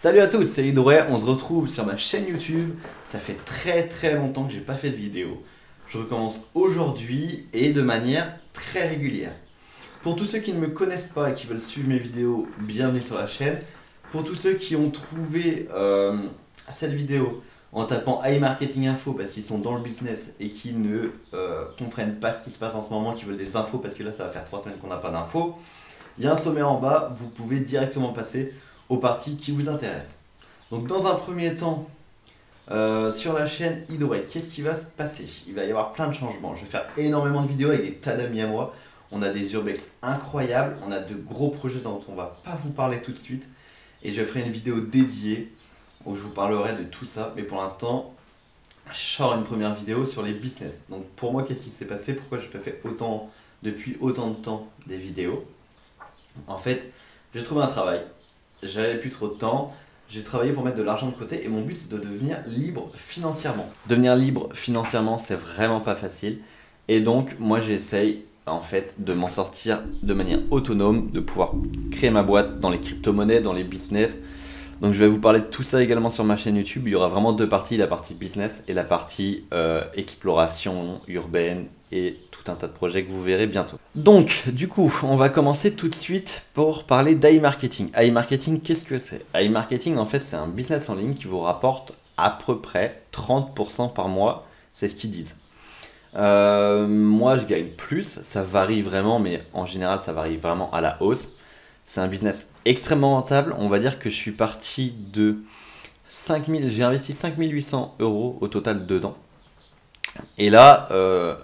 Salut à tous, c'est Idouret, on se retrouve sur ma chaîne YouTube. Ça fait très longtemps que j'ai pas fait de vidéo. Je recommence aujourd'hui et de manière très régulière. Pour tous ceux qui ne me connaissent pas et qui veulent suivre mes vidéos, bienvenue sur la chaîne. Pour tous ceux qui ont trouvé cette vidéo en tapant iMarketing Info parce qu'ils sont dans le business et qui ne comprennent pas ce qui se passe en ce moment, qui veulent des infos parce que là ça va faire 3 semaines qu'on n'a pas d'infos, il y a un sommaire en bas, vous pouvez directement passer aux parties qui vous intéressent. Donc dans un premier temps, sur la chaîne Idouret, qu'est-ce qui va se passer? Il va y avoir plein de changements. Je vais faire énormément de vidéos avec des tas d'amis à moi. On a des urbex incroyables, on a de gros projets dont on va pas vous parler tout de suite. Et je ferai une vidéo dédiée où je vous parlerai de tout ça. Mais pour l'instant, je sors une première vidéo sur les business. Donc pour moi, qu'est-ce qui s'est passé? Pourquoi je n'ai pas fait depuis autant de temps des vidéos? En fait, j'ai trouvé un travail. J'avais plus trop de temps. J'ai travaillé pour mettre de l'argent de côté et mon but c'est de devenir libre financièrement. Devenir libre financièrement, c'est vraiment pas facile. Et donc, moi j'essaye en fait de m'en sortir de manière autonome, de pouvoir créer ma boîte dans les crypto-monnaies, dans les business. Donc je vais vous parler de tout ça également sur ma chaîne YouTube. Il y aura vraiment deux parties, la partie business et la partie exploration urbaine et tout un tas de projets que vous verrez bientôt. Donc du coup, on va commencer tout de suite pour parler d'iMarketing. iMarketing, qu'est-ce que c'est? iMarketing, en fait, c'est un business en ligne qui vous rapporte à peu près 30% par mois. C'est ce qu'ils disent. Moi, je gagne plus. Ça varie vraiment, mais en général, ça varie vraiment à la hausse. C'est un business extrêmement rentable. On va dire que je suis parti de 5000, j'ai investi 5800 € au total dedans. Et là,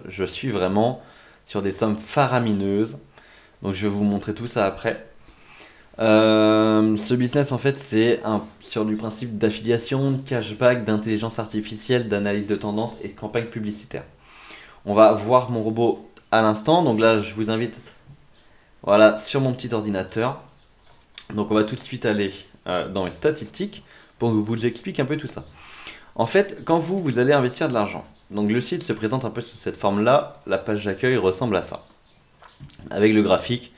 je suis vraiment sur des sommes faramineuses. Donc je vais vous montrer tout ça après. Ce business, en fait, c'est sur du principe d'affiliation, de cashback, d'intelligence artificielle, d'analyse de tendance et de campagne publicitaire. On va voir mon robot à l'instant. Donc là, je vous invite voilà, sur mon petit ordinateur. Donc on va tout de suite aller dans les statistiques pour que je vous explique un peu tout ça. En fait, quand vous allez investir de l'argent, donc le site se présente un peu sous cette forme-là, la page d'accueil ressemble à ça. Avec le graphique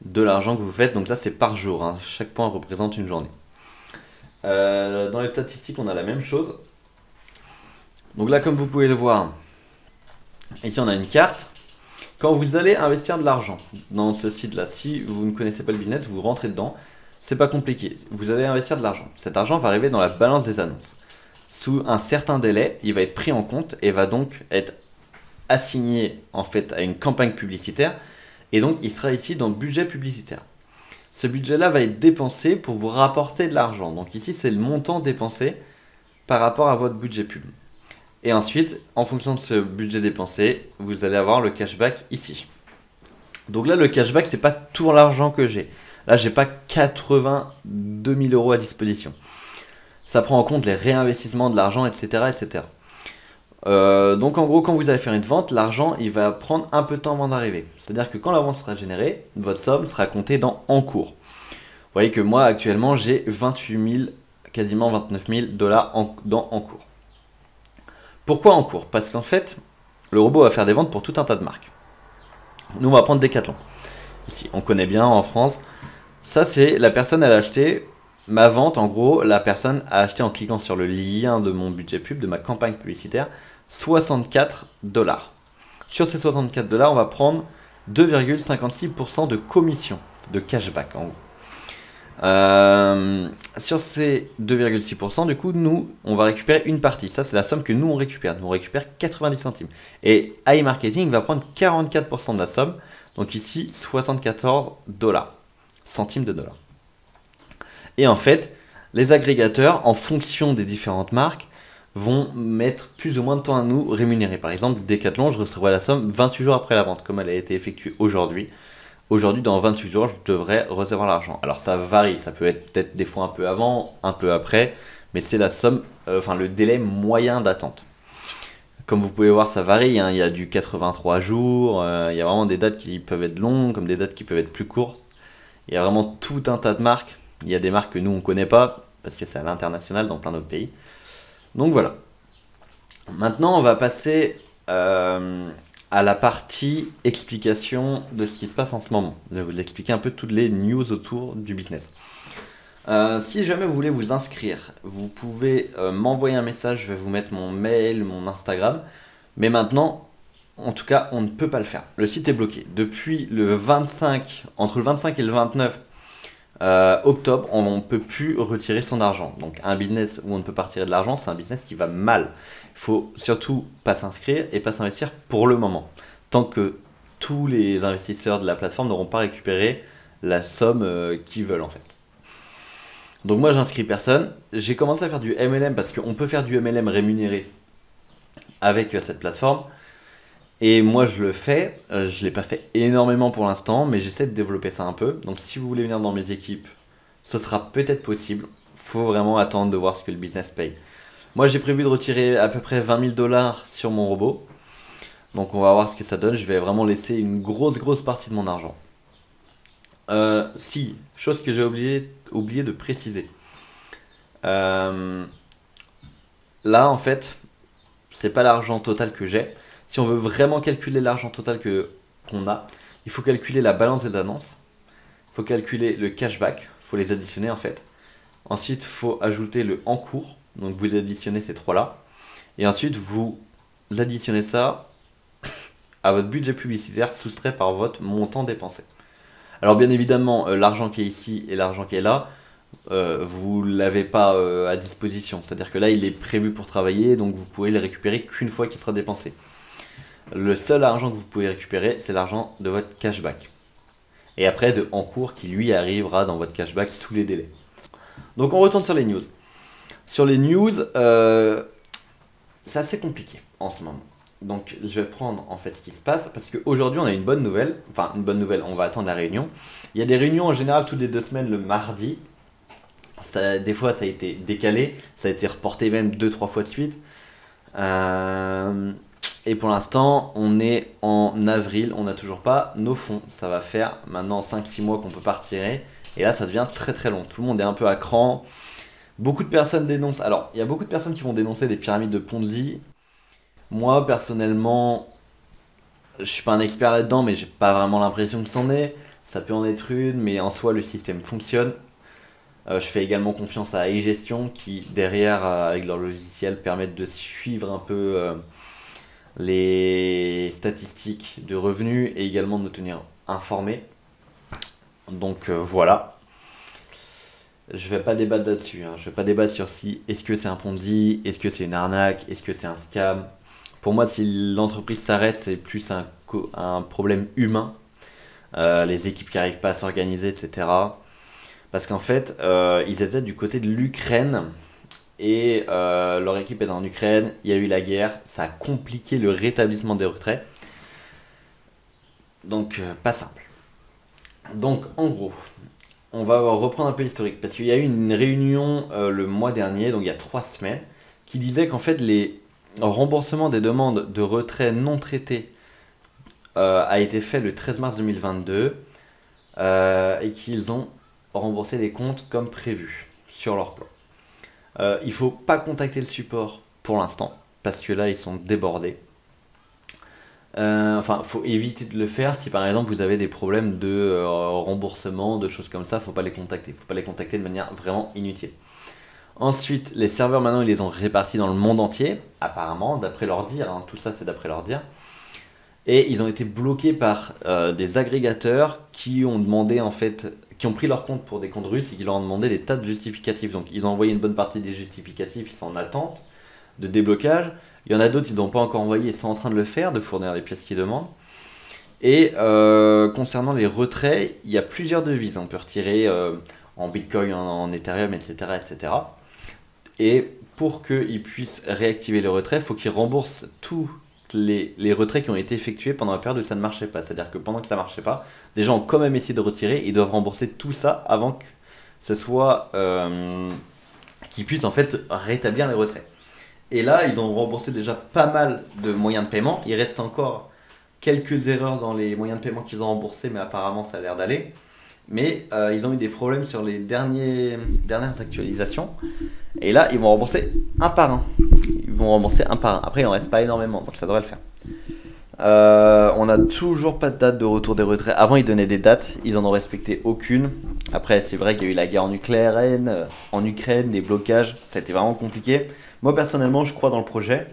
de l'argent que vous faites, donc ça c'est par jour, hein. Chaque point représente une journée. Dans les statistiques, on a la même chose. Donc là, comme vous pouvez le voir, ici on a une carte. Quand vous allez investir de l'argent dans ce site-là, si vous ne connaissez pas le business, vous rentrez dedans, c'est pas compliqué. Vous allez investir de l'argent. Cet argent va arriver dans la balance des annonces. Sous un certain délai, il va être pris en compte et va donc être assigné en fait à une campagne publicitaire. Et donc, il sera ici dans le budget publicitaire. Ce budget-là va être dépensé pour vous rapporter de l'argent. Donc ici, c'est le montant dépensé par rapport à votre budget pub. Et ensuite, en fonction de ce budget dépensé, vous allez avoir le cashback ici. Donc là, le cashback, c'est pas tout l'argent que j'ai. Là, j'ai pas 82 000 € à disposition. Ça prend en compte les réinvestissements de l'argent, etc. etc. Donc en gros, quand vous allez faire une vente, l'argent, il va prendre un peu de temps avant d'arriver. C'est-à-dire que quand la vente sera générée, votre somme sera comptée dans en cours. Vous voyez que moi, actuellement, j'ai 28 000, quasiment 29 000 $ dans en cours. Pourquoi en cours? Parce qu'en fait, le robot va faire des ventes pour tout un tas de marques. Nous, on va prendre Decathlon. Ici, on connaît bien en France. Ça, c'est la personne, elle a acheté ma vente. En gros, la personne a acheté en cliquant sur le lien de mon budget pub, de ma campagne publicitaire, 64 $. Sur ces 64 $, on va prendre 2,56% de commission, de cashback en gros. Sur ces 2,6%, du coup, nous, on va récupérer une partie. Ça, c'est la somme que nous, on récupère. Nous, on récupère 90 centimes. Et iMarketing va prendre 44% de la somme. Donc ici, 74 $, centimes de dollars. Et en fait, les agrégateurs, en fonction des différentes marques, vont mettre plus ou moins de temps à nous rémunérer. Par exemple, Decathlon, je recevrai la somme 28 jours après la vente, comme elle a été effectuée aujourd'hui. Aujourd'hui, dans 28 jours, je devrais recevoir l'argent. Alors ça varie, ça peut être peut-être des fois un peu avant, un peu après, mais c'est la somme, le délai moyen d'attente. Comme vous pouvez voir, ça varie, hein. Il y a du 83 jours, il y a vraiment des dates qui peuvent être longues, comme des dates qui peuvent être plus courtes. Il y a vraiment tout un tas de marques. Il y a des marques que nous, on ne connaît pas, parce que c'est à l'international dans plein d'autres pays. Donc voilà. Maintenant, on va passer à la partie explication de ce qui se passe en ce moment. Je vais vous expliquer un peu toutes les news autour du business. Si jamais vous voulez vous inscrire, vous pouvez m'envoyer un message, je vais vous mettre mon mail, mon Instagram. Mais maintenant, en tout cas, on ne peut pas le faire. Le site est bloqué. Depuis le 25, entre le 25 et le 29 octobre, on ne peut plus retirer son argent. Donc un business où on ne peut pas retirer de l'argent, c'est un business qui va mal. Il faut surtout pas s'inscrire et pas s'investir pour le moment. Tant que tous les investisseurs de la plateforme n'auront pas récupéré la somme qu'ils veulent en fait. Donc moi j'inscris personne. J'ai commencé à faire du MLM parce qu'on peut faire du MLM rémunéré avec cette plateforme. Et moi je le fais, je ne l'ai pas fait énormément pour l'instant, mais j'essaie de développer ça un peu. Donc si vous voulez venir dans mes équipes, ce sera peut-être possible. Il faut vraiment attendre de voir ce que le business paye. Moi j'ai prévu de retirer à peu près 20 000 $ sur mon robot. Donc on va voir ce que ça donne. Je vais vraiment laisser une grosse partie de mon argent. Si, chose que j'ai oublié de préciser. Là en fait, c'est pas l'argent total que j'ai. Si on veut vraiment calculer l'argent total qu'on a, il faut calculer la balance des annonces. Il faut calculer le cashback. Il faut les additionner en fait. Ensuite, il faut ajouter le en cours. Donc vous additionnez ces trois-là. Et ensuite, vous additionnez ça à votre budget publicitaire soustrait par votre montant dépensé. Alors bien évidemment, l'argent qui est ici et l'argent qui est là, vous ne l'avez pas à disposition. C'est-à-dire que là, il est prévu pour travailler, donc vous pouvez le récupérer qu'une fois qu'il sera dépensé. Le seul argent que vous pouvez récupérer, c'est l'argent de votre cashback. Et après, de en cours qui lui arrivera dans votre cashback sous les délais. Donc on retourne sur les news. Sur les news, c'est assez compliqué en ce moment. Donc je vais prendre en fait ce qui se passe parce qu'aujourd'hui on a une bonne nouvelle. Enfin une bonne nouvelle, on va attendre la réunion. Il y a des réunions en général toutes les 2 semaines le mardi. Des fois ça a été décalé, ça a été reporté même 2-3 fois de suite. Et pour l'instant on est en avril, on n'a toujours pas nos fonds. Ça va faire maintenant 5-6 mois qu'on peut pas retirer. Et là ça devient très long. Tout le monde est un peu à cran. Beaucoup de personnes dénoncent. Alors il y a beaucoup de personnes qui vont dénoncer des pyramides de Ponzi. Moi, personnellement, je suis pas un expert là-dedans, mais j'ai pas vraiment l'impression que c'en est. Ça peut en être une, mais en soi, le système fonctionne. Je fais également confiance à iGestion qui, derrière, avec leur logiciel, permettent de suivre un peu les statistiques de revenus et également de nous tenir informés. Donc voilà. Je vais pas débattre là-dessus. Je vais pas débattre sur si est-ce que c'est un Ponzi, est-ce que c'est une arnaque, est-ce que c'est un scam. Pour moi, si l'entreprise s'arrête, c'est plus un problème humain. Les équipes qui n'arrivent pas à s'organiser, etc. Parce qu'en fait, ils étaient du côté de l'Ukraine et leur équipe est en Ukraine. Il y a eu la guerre, ça a compliqué le rétablissement des retraits. Donc, pas simple. Donc, en gros, on va reprendre un peu l'historique. Parce qu'il y a eu une réunion le mois dernier, donc il y a 3 semaines, qui disait qu'en fait, les remboursement des demandes de retrait non traitées a été fait le 13 mars 2022 et qu'ils ont remboursé les comptes comme prévu sur leur plan. Il ne faut pas contacter le support pour l'instant parce que là ils sont débordés. Enfin, il faut éviter de le faire si par exemple vous avez des problèmes de remboursement, de choses comme ça, il ne faut pas les contacter. Il ne faut pas les contacter de manière vraiment inutile. Ensuite, les serveurs maintenant ils les ont répartis dans le monde entier, apparemment, d'après leur dire, tout ça c'est d'après leur dire. Et ils ont été bloqués par des agrégateurs qui ont demandé en fait, qui ont pris leur compte pour des comptes russes et qui leur ont demandé des tas de justificatifs. Donc ils ont envoyé une bonne partie des justificatifs, ils sont en attente de déblocage. Il y en a d'autres, ils n'ont pas encore envoyé, ils sont en train de le faire, de fournir les pièces qu'ils demandent. Et concernant les retraits, il y a plusieurs devises. On peut retirer en Bitcoin, en Ethereum, etc. etc. Et pour qu'ils puissent réactiver le retrait, il faut qu'ils remboursent tous les retraits qui ont été effectués pendant la période où ça ne marchait pas. C'est-à-dire que pendant que ça ne marchait pas, des gens ont quand même essayé de retirer, ils doivent rembourser tout ça avant que ce soit qu'ils puissent en fait rétablir les retraits. Et là, ils ont remboursé déjà pas mal de moyens de paiement. Il reste encore quelques erreurs dans les moyens de paiement qu'ils ont remboursés, mais apparemment ça a l'air d'aller. Mais ils ont eu des problèmes sur les dernières actualisations. Et là, ils vont rembourser un par un. Ils vont rembourser un par un. Après, il en reste pas énormément, donc ça devrait le faire. On n'a toujours pas de date de retour des retraits. Avant, ils donnaient des dates. Ils en ont respecté aucune. Après, c'est vrai qu'il y a eu la guerre en Ukraine, des blocages, ça a été vraiment compliqué. Moi, personnellement, je crois dans le projet.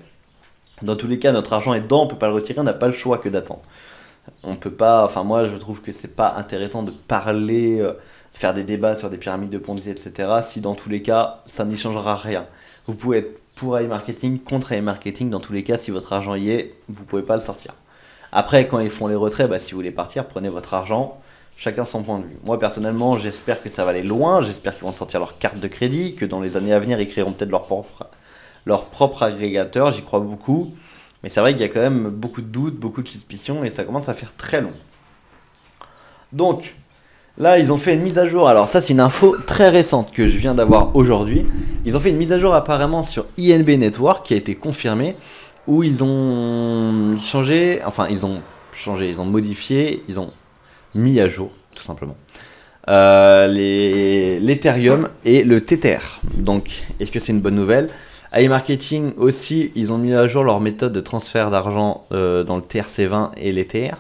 Dans tous les cas, notre argent est dedans, on peut pas le retirer, on n'a pas le choix que d'attendre. On peut pas, enfin moi, je trouve que c'est pas intéressant de parler, de faire des débats sur des pyramides de Ponzi, etc. Si dans tous les cas, ça n'y changera rien. Vous pouvez être pour AI marketing, contre AI marketing, dans tous les cas, si votre argent y est, vous pouvez pas le sortir. Après, quand ils font les retraits, bah, si vous voulez partir, prenez votre argent, chacun son point de vue. Moi, personnellement, j'espère que ça va aller loin, j'espère qu'ils vont sortir leur carte de crédit, que dans les années à venir, ils créeront peut-être leur propre agrégateur, j'y crois beaucoup. Mais c'est vrai qu'il y a quand même beaucoup de doutes, beaucoup de suspicions, et ça commence à faire très long. Donc, là, ils ont fait une mise à jour. Alors ça, c'est une info très récente que je viens d'avoir aujourd'hui. Ils ont fait une mise à jour apparemment sur INB Network qui a été confirmée, où ils ont changé, ils ont modifié, ils ont mis à jour, tout simplement, l'Ethereum et le TTR. Donc, est-ce que c'est une bonne nouvelle? AI Marketing aussi, ils ont mis à jour leur méthode de transfert d'argent dans le TRC20 et l'Ether.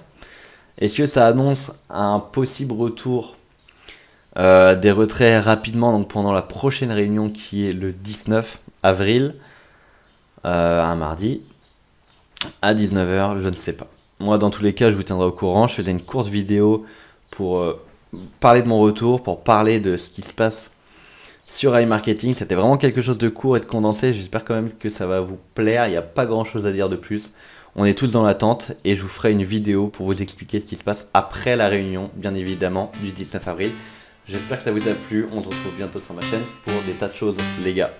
Est-ce que ça annonce un possible retour des retraits rapidement, donc pendant la prochaine réunion qui est le 19 avril, un mardi, à 19 h, je ne sais pas. Moi, dans tous les cas, je vous tiendrai au courant. Je faisais une courte vidéo pour parler de mon retour, pour parler de ce qui se passe sur AI Marketing. C'était vraiment quelque chose de court et de condensé. J'espère quand même que ça va vous plaire. Il n'y a pas grand chose à dire de plus. On est tous dans l'attente et je vous ferai une vidéo pour vous expliquer ce qui se passe après la réunion, bien évidemment, du 19 avril. J'espère que ça vous a plu. On se retrouve bientôt sur ma chaîne pour des tas de choses, les gars.